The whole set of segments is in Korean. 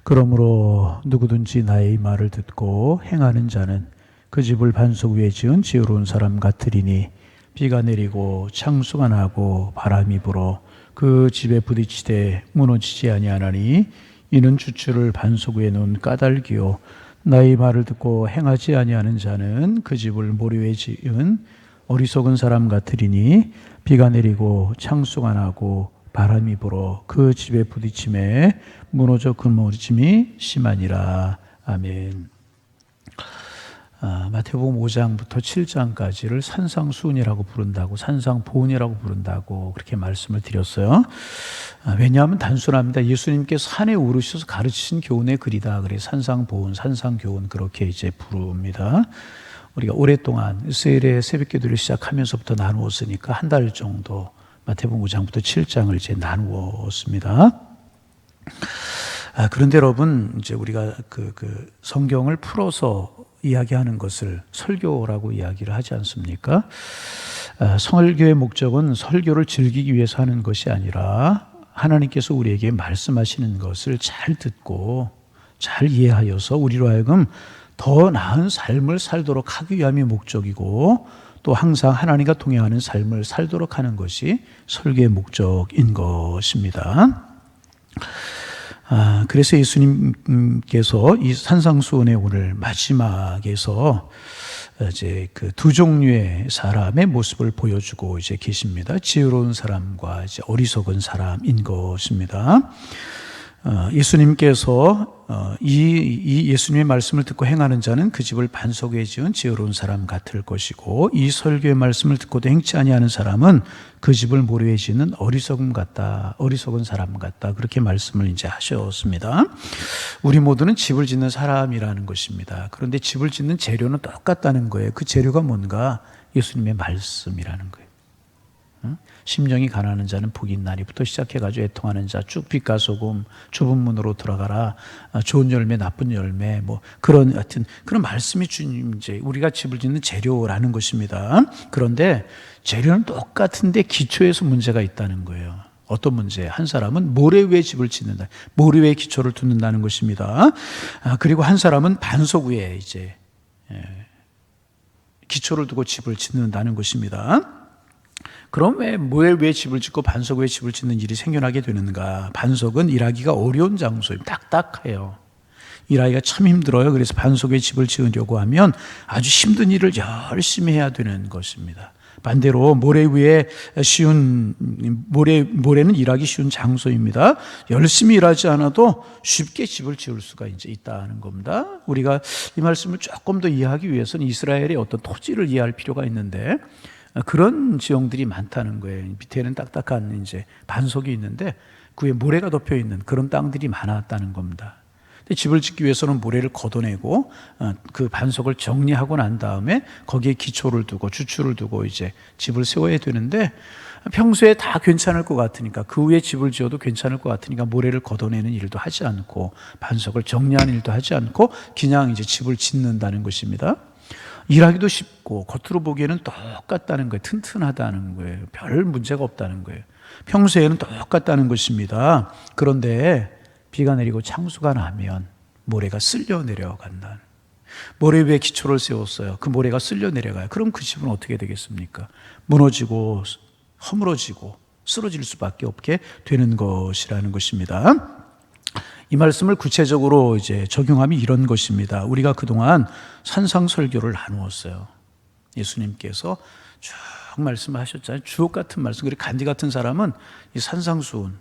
그러므로 누구든지 나의 말을 듣고 행하는 자는 그 집을 반석 위에 지은 지혜로운 사람 같으리니 비가 내리고 창수가 나고 바람이 불어 그 집에 부딪히되 무너지지 아니하나니 이는 주추를 반석 위에 놓은 까닭이요 나의 말을 듣고 행하지 아니하는 자는 그 집을 모래 위에 지은 어리석은 사람 같으리니 비가 내리고 창수가 나고 바람이 불어 그 집에 부딪힘에 무너져 그 무너짐이 심하니라. 아멘. 마태복음 5장부터 7장까지를 산상수훈이라고 부른다고, 산상보훈이라고 부른다고 그렇게 말씀을 드렸어요. 왜냐하면 단순합니다. 예수님께서 산에 오르셔서 가르치신 교훈의 글이다. 그래서 산상보훈, 산상교훈 그렇게 이제 부릅니다. 우리가 오랫동안 수요일에 새벽기도를 시작하면서부터 나누었으니까 한 달 정도 마태복음 5장부터 7장을 이제 나누었습니다. 그런데 여러분, 이제 우리가 그 성경을 풀어서 이야기하는 것을 설교라고 이야기를 하지 않습니까? 설교의 목적은 설교를 즐기기 위해서 하는 것이 아니라 하나님께서 우리에게 말씀하시는 것을 잘 듣고 잘 이해하여서 우리로 하여금 더 나은 삶을 살도록 하기 위함이 목적이고, 또 항상 하나님과 동행하는 삶을 살도록 하는 것이 설교의 목적인 것입니다. 그래서 예수님께서 이 산상수훈의 오늘 마지막에서 이제 그 두 종류의 사람의 모습을 보여주고 이제 계십니다. 지혜로운 사람과 이제 어리석은 사람인 것입니다. 예수님께서 이 예수님의 말씀을 듣고 행하는 자는 그 집을 반석 위에 지은 지혜로운 사람 같을 것이고, 이 설교의 말씀을 듣고도 행치 아니하는 사람은 그 집을 모래 위에 지는 어리석은 사람 같다. 그렇게 말씀을 이제 하셨습니다. 우리 모두는 집을 짓는 사람이라는 것입니다. 그런데 집을 짓는 재료는 똑같다는 거예요. 그 재료가 뭔가? 예수님의 말씀이라는 거예요. 심령이 가난한 자는 복이 있나니부터 시작해가지고 애통하는 자 쭉 빛과 소금 좁은 문으로 들어가라, 좋은 열매 나쁜 열매, 뭐 그런 하여튼 그런 말씀이 주님 이제 우리가 집을 짓는 재료라는 것입니다. 그런데 재료는 똑같은데 기초에서 문제가 있다는 거예요. 어떤 문제? 한 사람은 모래 위에 집을 짓는다, 모래 위에 기초를 두는다는 것입니다. 그리고 한 사람은 반석 위에 이제 기초를 두고 집을 짓는다는 것입니다. 그럼 왜 모래 위에 집을 짓고 반석 위에 집을 짓는 일이 생겨나게 되는가? 반석은 일하기가 어려운 장소예요. 딱딱해요. 일하기가 참 힘들어요. 그래서 반석 위에 집을 지으려고 하면 아주 힘든 일을 열심히 해야 되는 것입니다. 반대로 모래는 일하기 쉬운 장소입니다. 열심히 일하지 않아도 쉽게 집을 지을 수가 이제 있다는 겁니다. 우리가 이 말씀을 조금 더 이해하기 위해서는 이스라엘의 어떤 토지를 이해할 필요가 있는데, 그런 지형들이 많다는 거예요. 밑에는 딱딱한 이제 반석이 있는데 그 위에 모래가 덮여 있는 그런 땅들이 많았다는 겁니다. 근데 집을 짓기 위해서는 모래를 걷어내고 그 반석을 정리하고 난 다음에 거기에 기초를 두고 주추를 두고 이제 집을 세워야 되는데, 평소에 다 괜찮을 것 같으니까, 그 위에 집을 지어도 괜찮을 것 같으니까 모래를 걷어내는 일도 하지 않고 반석을 정리하는 일도 하지 않고 그냥 이제 집을 짓는다는 것입니다. 일하기도 쉽고 겉으로 보기에는 똑같다는 거예요. 튼튼하다는 거예요. 별 문제가 없다는 거예요. 평소에는 똑같다는 것입니다. 그런데 비가 내리고 창수가 나면 모래가 쓸려 내려간다. 모래 위에 기초를 세웠어요. 그 모래가 쓸려 내려가요. 그럼 그 집은 어떻게 되겠습니까? 무너지고 허물어지고 쓰러질 수밖에 없게 되는 것이라는 것입니다. 이 말씀을 구체적으로 이제 적용하면 이런 것입니다. 우리가 그동안 산상설교를 나누었어요. 예수님께서 쭉 말씀을 하셨잖아요. 주옥 같은 말씀. 그리고 간디 같은 사람은 이 산상수훈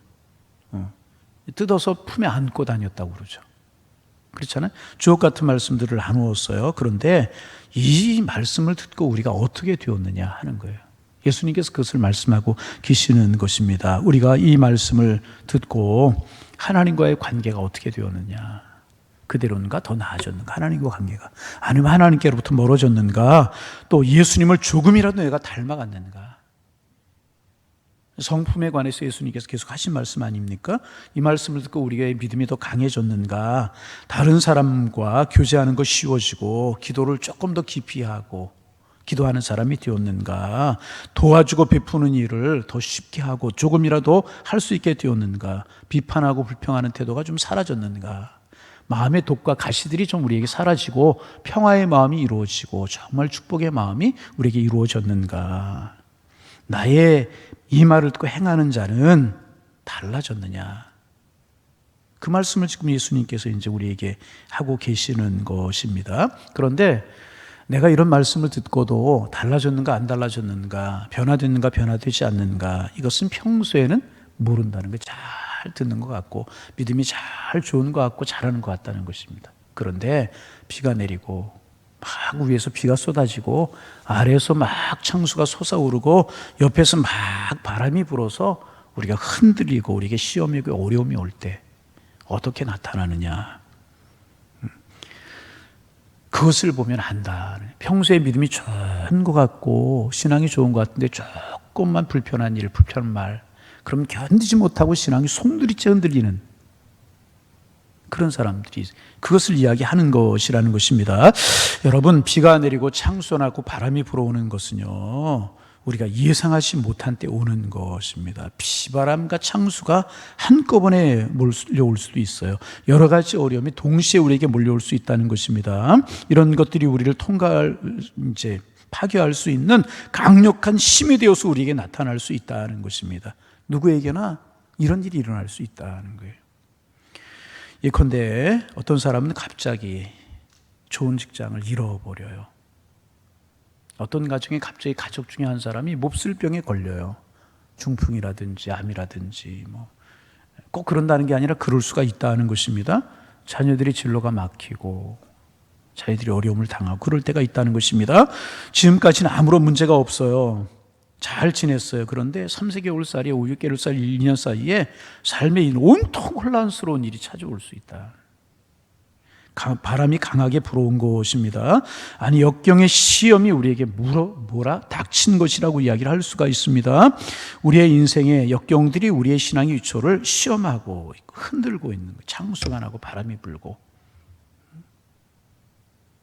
뜯어서 품에 안고 다녔다고 그러죠. 그렇잖아요. 주옥 같은 말씀들을 나누었어요. 그런데 이 말씀을 듣고 우리가 어떻게 되었느냐 하는 거예요. 예수님께서 그것을 말씀하고 계시는 것입니다. 우리가 이 말씀을 듣고 하나님과의 관계가 어떻게 되었느냐, 그대로인가 더 나아졌는가, 하나님과 관계가, 아니면 하나님께로부터 멀어졌는가, 또 예수님을 조금이라도 내가 닮아갔는가. 성품에 관해서 예수님께서 계속 하신 말씀 아닙니까? 이 말씀을 듣고 우리의 믿음이 더 강해졌는가, 다른 사람과 교제하는 것 쉬워지고 기도를 조금 더 깊이 하고 기도하는 사람이 되었는가, 도와주고 베푸는 일을 더 쉽게 하고 조금이라도 할 수 있게 되었는가, 비판하고 불평하는 태도가 좀 사라졌는가, 마음의 독과 가시들이 좀 우리에게 사라지고 평화의 마음이 이루어지고 정말 축복의 마음이 우리에게 이루어졌는가? 나의 이 말을 듣고 행하는 자는 달라졌느냐? 그 말씀을 지금 예수님께서 이제 우리에게 하고 계시는 것입니다. 그런데 내가 이런 말씀을 듣고도 달라졌는가 안 달라졌는가, 변화됐는가 변화되지 않는가, 이것은 평소에는 모른다는 거, 잘 듣는 것 같고 믿음이 잘 좋은 것 같고 잘하는 것 같다는 것입니다. 그런데 비가 내리고 막 위에서 비가 쏟아지고 아래에서 막 창수가 솟아오르고 옆에서 막 바람이 불어서 우리가 흔들리고 우리에게 시험이 어려움이 올 때 어떻게 나타나느냐, 그것을 보면 안다. 평소에 믿음이 좋은 것 같고 신앙이 좋은 것 같은데 조금만 불편한 일, 불편한 말, 그럼 견디지 못하고 신앙이 송두리째 흔들리는 그런 사람들이 그것을 이야기하는 것이라는 것입니다. 여러분, 비가 내리고 창수가 나고 바람이 불어오는 것은요, 우리가 예상하지 못한 때 오는 것입니다. 비바람과 창수가 한꺼번에 몰려올 수도 있어요. 여러 가지 어려움이 동시에 우리에게 몰려올 수 있다는 것입니다. 이런 것들이 우리를 파괴할 수 있는 강력한 힘이 되어서 우리에게 나타날 수 있다는 것입니다. 누구에게나 이런 일이 일어날 수 있다는 거예요. 예컨대 어떤 사람은 갑자기 좋은 직장을 잃어버려요. 어떤 가정에 갑자기 가족 중에 한 사람이 몹쓸 병에 걸려요. 중풍이라든지 암이라든지 꼭 그런다는 게 아니라 그럴 수가 있다는 것입니다. 자녀들이 진로가 막히고 자녀들이 어려움을 당하고 그럴 때가 있다는 것입니다. 지금까지는 아무런 문제가 없어요. 잘 지냈어요. 그런데 3-4개월 사이에 5-6개월 사이 1년 사이에 삶에 온통 혼란스러운 일이 찾아올 수 있다. 바람이 강하게 불어온 것입니다. 아니, 역경의 시험이 우리에게 닥친 것이라고 이야기를 할 수가 있습니다. 우리의 인생의 역경들이 우리의 신앙의 유초를 시험하고 흔들고 있는 거예요. 창수가 나고 바람이 불고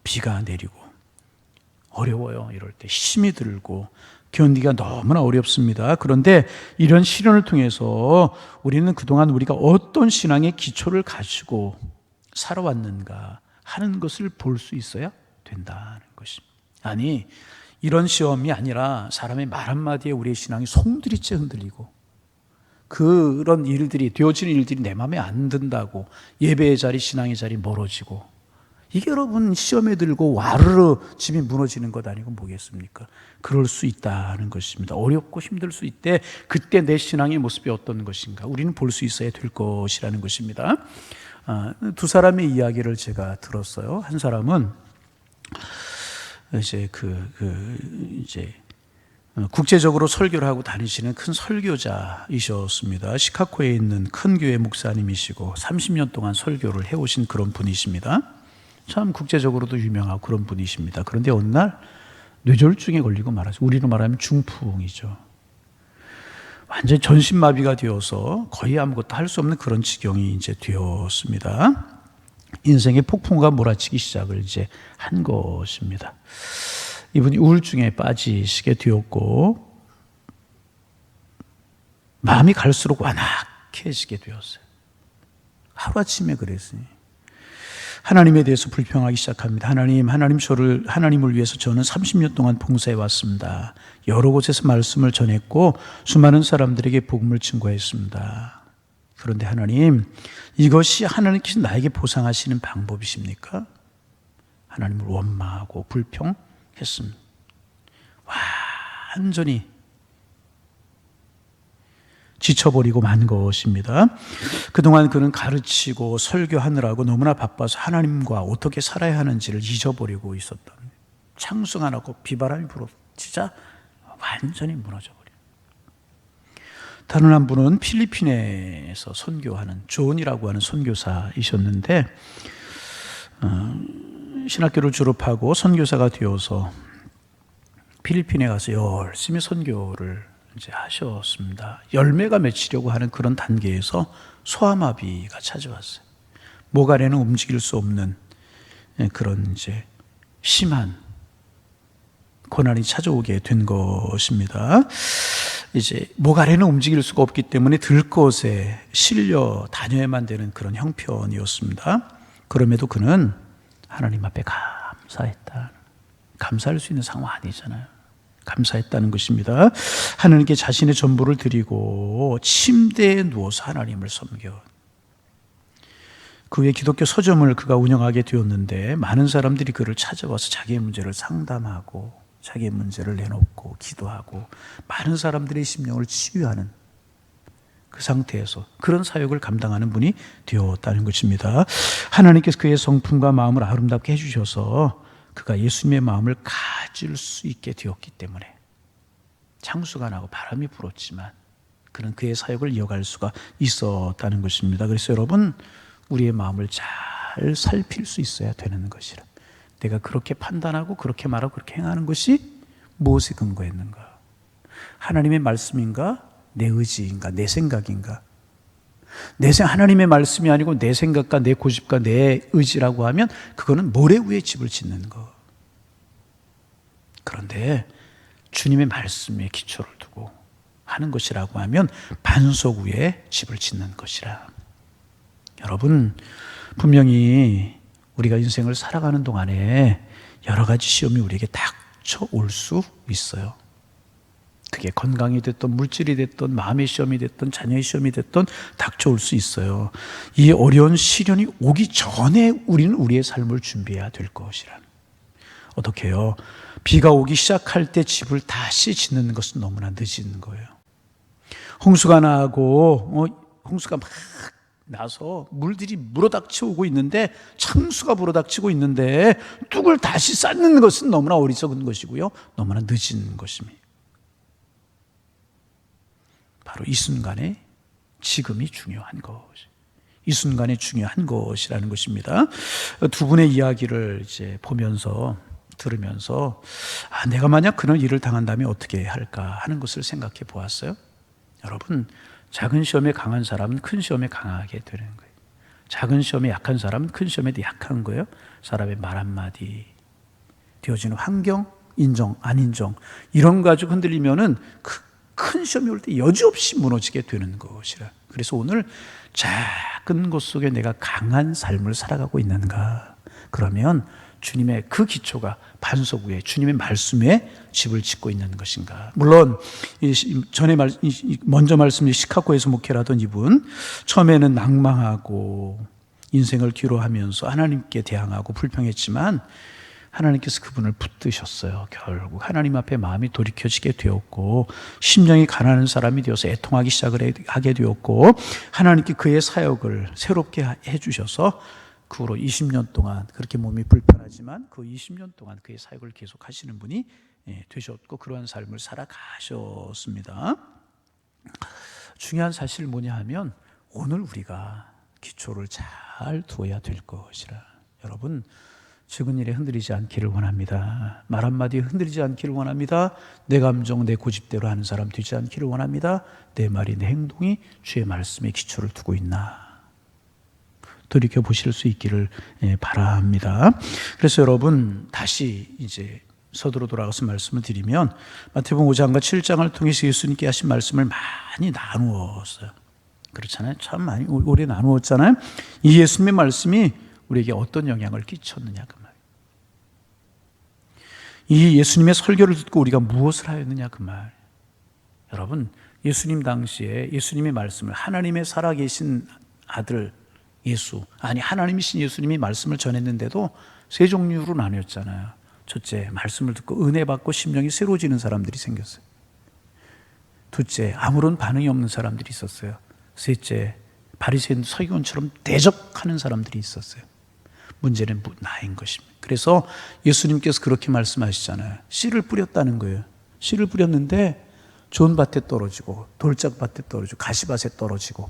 비가 내리고 어려워요. 이럴 때 힘이 들고 견디기가 너무나 어렵습니다. 그런데 이런 시련을 통해서 우리는 그동안 우리가 어떤 신앙의 기초를 가지고 살아왔는가 하는 것을 볼 수 있어야 된다는 것입니다. 아니, 이런 시험이 아니라 사람의 말 한마디에 우리의 신앙이 송두리째 흔들리고 그런 일들이, 되어지는 일들이 내 마음에 안 든다고 예배의 자리, 신앙의 자리 멀어지고, 이게 여러분 시험에 들고 와르르 집이 무너지는 것 아니고 뭐겠습니까? 그럴 수 있다는 것입니다. 어렵고 힘들 수 있대 그때 내 신앙의 모습이 어떤 것인가 우리는 볼 수 있어야 될 것이라는 것입니다. 두 사람의 이야기를 제가 들었어요. 한 사람은 이제 국제적으로 설교를 하고 다니시는 큰 설교자이셨습니다. 시카고에 있는 큰 교회 목사님이시고 30년 동안 설교를 해오신 그런 분이십니다. 참 국제적으로도 유명하고 그런 분이십니다. 그런데 어느 날 뇌졸중에 걸리고 말았어요. 우리로 말하면 중풍이죠. 완전히 전신마비가 되어서 거의 아무것도 할 수 없는 그런 지경이 이제 되었습니다. 인생의 폭풍과 몰아치기 시작을 이제 한 것입니다. 이분이 우울증에 빠지시게 되었고 마음이 갈수록 완악해지게 되었어요. 하루아침에 그랬으니 하나님에 대해서 불평하기 시작합니다. 하나님을 위해서 저는 30년 동안 봉사해 왔습니다. 여러 곳에서 말씀을 전했고 수많은 사람들에게 복음을 증거했습니다. 그런데 하나님, 이것이 하나님께서 나에게 보상하시는 방법이십니까? 하나님을 원망하고 불평했습니다. 완전히 지쳐버리고 만 것입니다. 그동안 그는 가르치고 설교하느라고 너무나 바빠서 하나님과 어떻게 살아야 하는지를 잊어버리고 있었다. 창수가 나고 비바람이 불어 진짜 완전히 무너져버려요. 다른 한 분은 필리핀에서 선교하는 존이라고 하는 선교사이셨는데 신학교를 졸업하고 선교사가 되어서 필리핀에 가서 열심히 선교를 이제 하셨습니다. 열매가 맺히려고 하는 그런 단계에서 소아마비가 찾아왔어요. 목 아래는 움직일 수 없는 그런 이제 심한 고난이 찾아오게 된 것입니다. 이제 목 아래는 움직일 수가 없기 때문에 들것에 실려 다녀야만 되는 그런 형편이었습니다. 그럼에도 그는 하나님 앞에 감사했다. 감사할 수 있는 상황 아니잖아요. 감사했다는 것입니다. 하나님께 자신의 전부를 드리고 침대에 누워서 하나님을 섬겨. 그 후에 기독교 서점을 그가 운영하게 되었는데 많은 사람들이 그를 찾아와서 자기의 문제를 상담하고 자기의 문제를 내놓고 기도하고 많은 사람들의 심령을 치유하는 그 상태에서 그런 사역을 감당하는 분이 되었다는 것입니다. 하나님께서 그의 성품과 마음을 아름답게 해주셔서 그가 예수님의 마음을 가질 수 있게 되었기 때문에 창수가 나고 바람이 불었지만 그는 그의 사역을 이어갈 수가 있었다는 것입니다. 그래서 여러분, 우리의 마음을 잘 살필 수 있어야 되는 것이라. 내가 그렇게 판단하고 그렇게 말하고 그렇게 행하는 것이 무엇에 근거했는가? 하나님의 말씀인가? 내 의지인가? 내 생각인가? 하나님의 말씀이 아니고 내 생각과 내 고집과 내 의지라고 하면 그거는 모래 위에 집을 짓는 거. 그런데 주님의 말씀에 기초를 두고 하는 것이라고 하면 반석 위에 집을 짓는 것이라. 여러분, 분명히 우리가 인생을 살아가는 동안에 여러 가지 시험이 우리에게 닥쳐올 수 있어요. 그게 건강이 됐든 물질이 됐든 마음의 시험이 됐든 자녀의 시험이 됐든 닥쳐올 수 있어요. 이 어려운 시련이 오기 전에 우리는 우리의 삶을 준비해야 될 것이라. 어떻게 해요? 비가 오기 시작할 때 집을 다시 짓는 것은 너무나 늦은 거예요. 홍수가 나고 홍수가 막 나서 물들이 물어닥쳐 오고 있는데 창수가 불어닥치고 있는데 뚝을 다시 쌓는 것은 너무나 어리석은 것이고요. 너무나 늦은 것입니다. 바로 이 순간에 지금이 중요한 것. 이 순간에 중요한 것이라는 것입니다. 두 분의 이야기를 이제 보면서 들으면서 내가 만약 그런 일을 당한다면 어떻게 할까 하는 것을 생각해 보았어요. 여러분, 작은 시험에 강한 사람은 큰 시험에 강하게 되는 거예요. 작은 시험에 약한 사람은 큰 시험에도 약한 거예요. 사람의 말 한마디, 되어지는 환경, 인정, 안 인정 이런 거 가지고 흔들리면은 큰 시험이 올 때 여지없이 무너지게 되는 것이라. 그래서 오늘 작은 것 속에 내가 강한 삶을 살아가고 있는가? 그러면 주님의 그 기초가 반석 위에 주님의 말씀에 집을 짓고 있는 것인가? 물론 먼저 말씀드린 시카고에서 목회를 하던 이분, 처음에는 낭망하고 인생을 뒤로하면서 하나님께 대항하고 불평했지만 하나님께서 그분을 붙드셨어요. 결국 하나님 앞에 마음이 돌이켜지게 되었고 심령이 가난한 사람이 되어서 애통하기 시작을 하게 되었고 하나님께 그의 사역을 새롭게 해주셔서 그 후로 20년 동안 그렇게 몸이 불편하지만 그 20년 동안 그의 사역을 계속하시는 분이 되셨고 그러한 삶을 살아가셨습니다. 중요한 사실이 뭐냐 하면 오늘 우리가 기초를 잘 두어야 될 것이라. 여러분, 적은 일에 흔들리지 않기를 원합니다. 말 한마디에 흔들리지 않기를 원합니다. 내 감정, 내 고집대로 하는 사람 되지 않기를 원합니다. 내 말이, 내 행동이 주의 말씀에 기초를 두고 있나 돌이켜보실 수 있기를 바랍니다. 그래서 여러분, 다시 이제 서두로 돌아가서 말씀을 드리면 마태복음 5장과 7장을 통해서 예수님께 하신 말씀을 많이 나누었어요. 그렇잖아요. 참 많이 오래 나누었잖아요. 이 예수님의 말씀이 우리에게 어떤 영향을 끼쳤느냐 그 말. 이 예수님의 설교를 듣고 우리가 무엇을 하였느냐 그 말. 여러분, 예수님 당시에 예수님의 말씀을 하나님의 살아계신 아들 예수, 하나님이신 예수님이 말씀을 전했는데도 세 종류로 나뉘었잖아요. 첫째, 말씀을 듣고 은혜 받고 심령이 새로워지는 사람들이 생겼어요. 둘째, 아무런 반응이 없는 사람들이 있었어요. 셋째, 바리새인 서기관처럼 대적하는 사람들이 있었어요. 문제는 나인 것입니다. 그래서 예수님께서 그렇게 말씀하시잖아요. 씨를 뿌렸다는 거예요. 씨를 뿌렸는데 좋은 밭에 떨어지고 돌짝밭에 떨어지고 가시밭에 떨어지고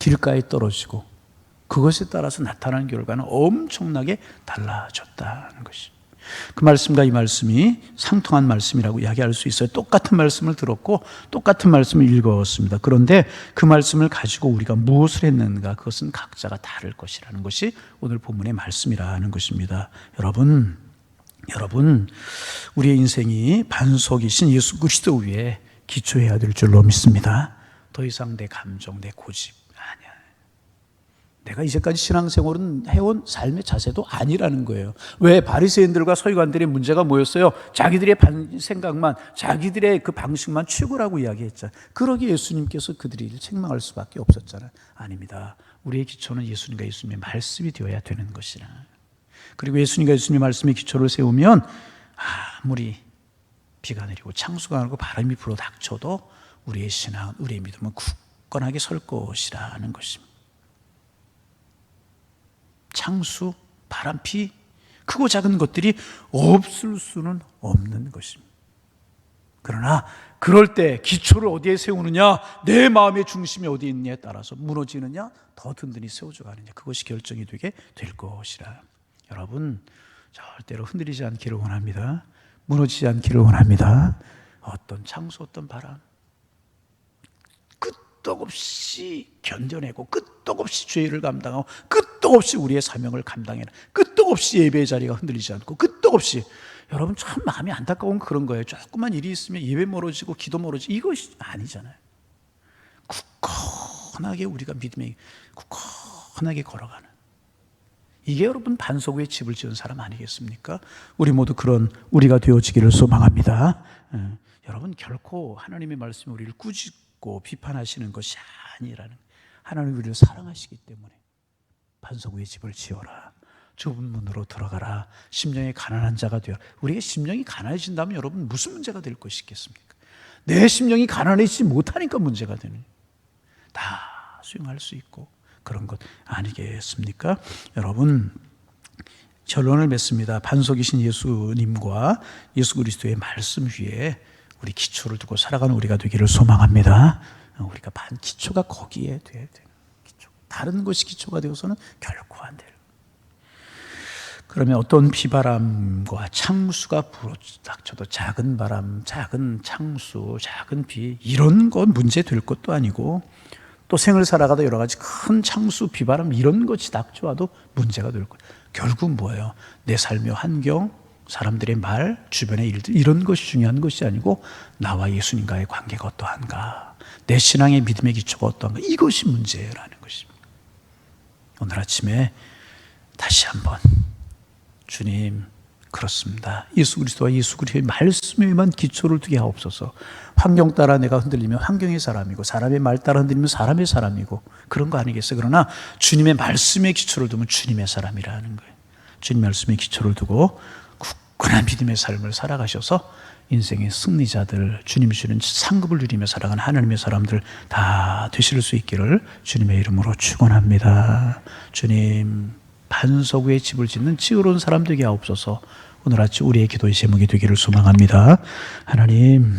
길가에 떨어지고 그것에 따라서 나타나는 결과는 엄청나게 달라졌다는 것이. 그 말씀과 이 말씀이 상통한 말씀이라고 이야기할 수 있어요. 똑같은 말씀을 들었고 똑같은 말씀을 읽었습니다. 그런데 그 말씀을 가지고 우리가 무엇을 했는가, 그것은 각자가 다를 것이라는 것이 오늘 본문의 말씀이라는 것입니다. 여러분, 우리의 인생이 반석이신 예수 그리스도 위에 기초해야 될 줄로 믿습니다. 더 이상 내 감정, 내 고집 아니야. 내가 이제까지 신앙생활은 해온 삶의 자세도 아니라는 거예요. 왜? 바리새인들과 서기관들의 문제가 뭐였어요? 자기들의 생각만, 자기들의 그 방식만 최고라고 이야기했잖아요. 그러기에 예수님께서 그들을 책망할 수밖에 없었잖아요. 아닙니다. 우리의 기초는 예수님과 예수님의 말씀이 되어야 되는 것이라. 그리고 예수님과 예수님의 말씀의 기초를 세우면 아무리 비가 내리고 창수가 나고 바람이 불어 닥쳐도 우리의 신앙, 우리의 믿음은 굳건하게 설 것이라는 것입니다. 창수, 바람, 비, 크고 작은 것들이 없을 수는 없는 것입니다. 그러나 그럴 때 기초를 어디에 세우느냐, 내 마음의 중심이 어디에 있느냐에 따라서 무너지느냐, 더 든든히 세워져 가느냐, 그것이 결정이 되게 될 것이라. 여러분, 절대로 흔들리지 않기를 원합니다. 무너지지 않기를 원합니다. 어떤 창수, 어떤 바람, 끄떡없이 견뎌내고 끄떡없이 죄를 감당하고 끄떡없이 우리의 사명을 감당해라. 끄떡없이 예배의 자리가 흔들리지 않고 끄떡없이. 여러분, 참 마음이 안타까운 그런 거예요. 조금만 일이 있으면 예배 멀어지고 기도 멀어지고, 이것이 아니잖아요. 굳건하게 우리가 믿음에 굳건하게 걸어가는, 이게 여러분 반석 위에 집을 지은 사람 아니겠습니까? 우리 모두 그런 우리가 되어지기를 소망합니다. 여러분, 결코 하나님의 말씀이 우리를 꾸짖고 비판하시는 것이 아니라는, 하나님 우리를 사랑하시기 때문에 반석 위에 집을 지어라, 좁은 문으로 들어가라, 심령이 가난한 자가 되어라. 우리의 심령이 가난해진다면 여러분 무슨 문제가 될 것이 있겠습니까? 내 심령이 가난해지지 못하니까 문제가 되는, 다 수용할 수 있고 그런 것 아니겠습니까? 여러분, 결론을 맺습니다. 반석이신 예수님과 예수 그리스도의 말씀 위에 우리 기초를 두고 살아가는 우리가 되기를 소망합니다. 우리가 기초가 거기에 돼야 돼요. 기초. 다른 것이 기초가 되어서는 결코 안 돼요. 그러면 어떤 비바람과 창수가 불어닥쳐도 작은 바람, 작은 창수, 작은 비, 이런 건 문제 될 것도 아니고, 또 생을 살아가다 여러 가지 큰 창수, 비바람 이런 것이 닥쳐와도 문제가 될 거예요. 결국 뭐예요? 내 삶의 환경, 사람들의 말, 주변의 일들, 이런 것이 중요한 것이 아니고 나와 예수님과의 관계가 어떠한가, 내 신앙의 믿음의 기초가 어떠한가, 이것이 문제라는 것입니다. 오늘 아침에 다시 한번 주님, 그렇습니다. 예수 그리스도와 예수 그리스도의 말씀에만 기초를 두게 하옵소서. 환경 따라 내가 흔들리면 환경의 사람이고, 사람의 말 따라 흔들리면 사람의 사람이고, 그런 거 아니겠어요? 그러나 주님의 말씀에 기초를 두면 주님의 사람이라는 거예요. 주님 말씀에 기초를 두고 굳건한 믿음의 삶을 살아가셔서 인생의 승리자들, 주님이 주는 상급을 누리며 살아가는 하나님의 사람들 다 되실 수 있기를 주님의 이름으로 축원합니다. 주님, 반석 위에 집을 짓는 지혜로운 사람 되게 하옵소서. 오늘 아침 우리의 기도의 제목이 되기를 소망합니다. 하나님,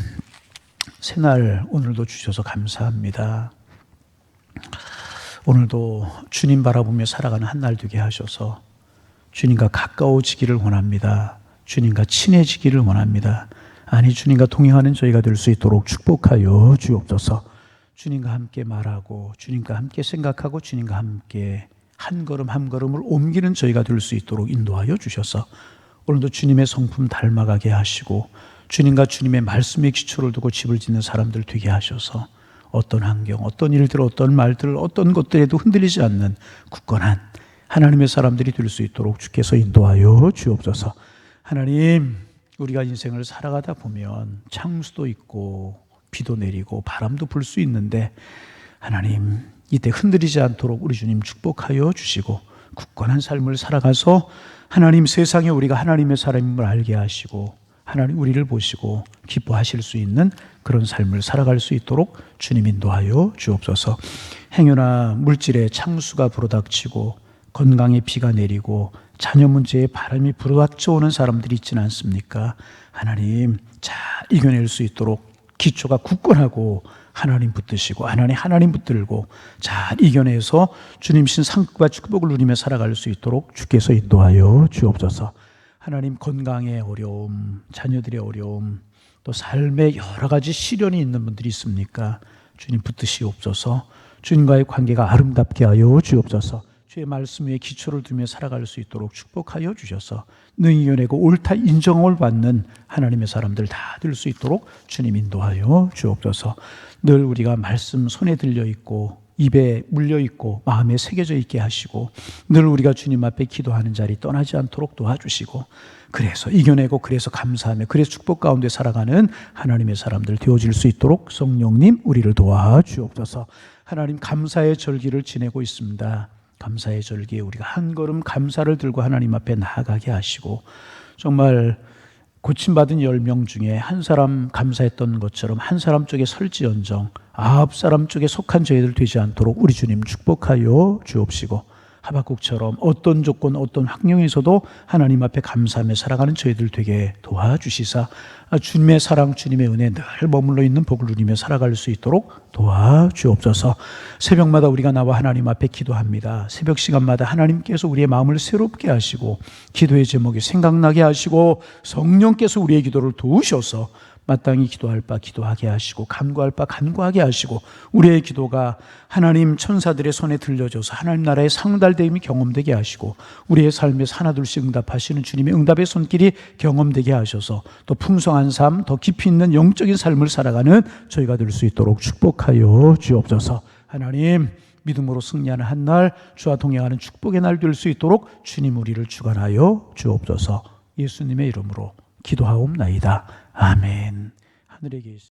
새날 오늘도 주셔서 감사합니다. 오늘도 주님 바라보며 살아가는 한 날 되게 하셔서 주님과 가까워지기를 원합니다. 주님과 친해지기를 원합니다. 아니, 주님과 동행하는 저희가 될 수 있도록 축복하여 주옵소서. 주님과 함께 말하고, 주님과 함께 생각하고, 주님과 함께 한 걸음 한 걸음을 옮기는 저희가 될 수 있도록 인도하여 주셔서 오늘도 주님의 성품 닮아가게 하시고, 주님과 주님의 말씀의 기초를 두고 집을 짓는 사람들 되게 하셔서 어떤 환경, 어떤 일들, 어떤 말들, 어떤 것들에도 흔들리지 않는 굳건한 하나님의 사람들이 될 수 있도록 주께서 인도하여 주옵소서. 하나님, 우리가 인생을 살아가다 보면 창수도 있고 비도 내리고 바람도 불 수 있는데, 하나님, 이때 흔들리지 않도록 우리 주님 축복하여 주시고 굳건한 삶을 살아가서 하나님, 세상에 우리가 하나님의 사람임을 알게 하시고 하나님 우리를 보시고 기뻐하실 수 있는 그런 삶을 살아갈 수 있도록 주님 인도하여 주옵소서. 행여나 물질의 창수가 불어닥치고 건강에 비가 내리고 자녀 문제에 바람이 불어닥쳐 오는 사람들이 있지는 않습니까? 하나님, 잘 이겨낼 수 있도록 기초가 굳건하고 하나님 붙드시고 하나님 붙들고 잘 이겨내서 주님신 상급과 축복을 누리며 살아갈 수 있도록 주께서 인도하여 주옵소서. 하나님, 건강의 어려움, 자녀들의 어려움, 또 삶에 여러 가지 시련이 있는 분들이 있습니까? 주님 붙드시옵소서. 주님과의 관계가 아름답게 하여 주옵소서. 주의 말씀 위에 기초를 두며 살아갈 수 있도록 축복하여 주셔서 능히 이겨내고 옳다 인정을 받는 하나님의 사람들 다 될 수 있도록 주님 인도하여 주옵소서. 늘 우리가 말씀 손에 들려 있고 입에 물려있고 마음에 새겨져 있게 하시고 늘 우리가 주님 앞에 기도하는 자리 떠나지 않도록 도와주시고 그래서 이겨내고 그래서 감사하며 그래서 축복 가운데 살아가는 하나님의 사람들 되어질 수 있도록 성령님 우리를 도와주옵소서. 하나님 감사의 절기를 지내고 있습니다. 감사의 절기에 우리가 한 걸음 감사를 들고 하나님 앞에 나아가게 하시고 정말 고침받은 10명 중에 한 사람 감사했던 것처럼 한 사람 쪽에 설지언정 9사람 쪽에 속한 저희들 되지 않도록 우리 주님 축복하여 주옵시고 하박국처럼 어떤 조건 어떤 환경에서도 하나님 앞에 감사하며 살아가는 저희들 되게 도와주시사 주님의 사랑 주님의 은혜 늘 머물러 있는 복을 누리며 살아갈 수 있도록 도와주옵소서. 새벽마다 우리가 나와 하나님 앞에 기도합니다. 새벽 시간마다 하나님께서 우리의 마음을 새롭게 하시고 기도의 제목이 생각나게 하시고 성령께서 우리의 기도를 도우셔서 마땅히 기도할 바 기도하게 하시고 간구할 바 간구하게 하시고 우리의 기도가 하나님 천사들의 손에 들려줘서 하나님 나라의 상달됨이 경험되게 하시고 우리의 삶에서 하나둘씩 응답하시는 주님의 응답의 손길이 경험되게 하셔서 또 풍성한 삶, 더 깊이 있는 영적인 삶을 살아가는 저희가 될 수 있도록 축복하여 주옵소서. 하나님 믿음으로 승리하는 한 날 주와 동행하는 축복의 날 될 수 있도록 주님 우리를 주관하여 주옵소서. 예수님의 이름으로 기도하옵나이다. 아멘. 하늘에 계신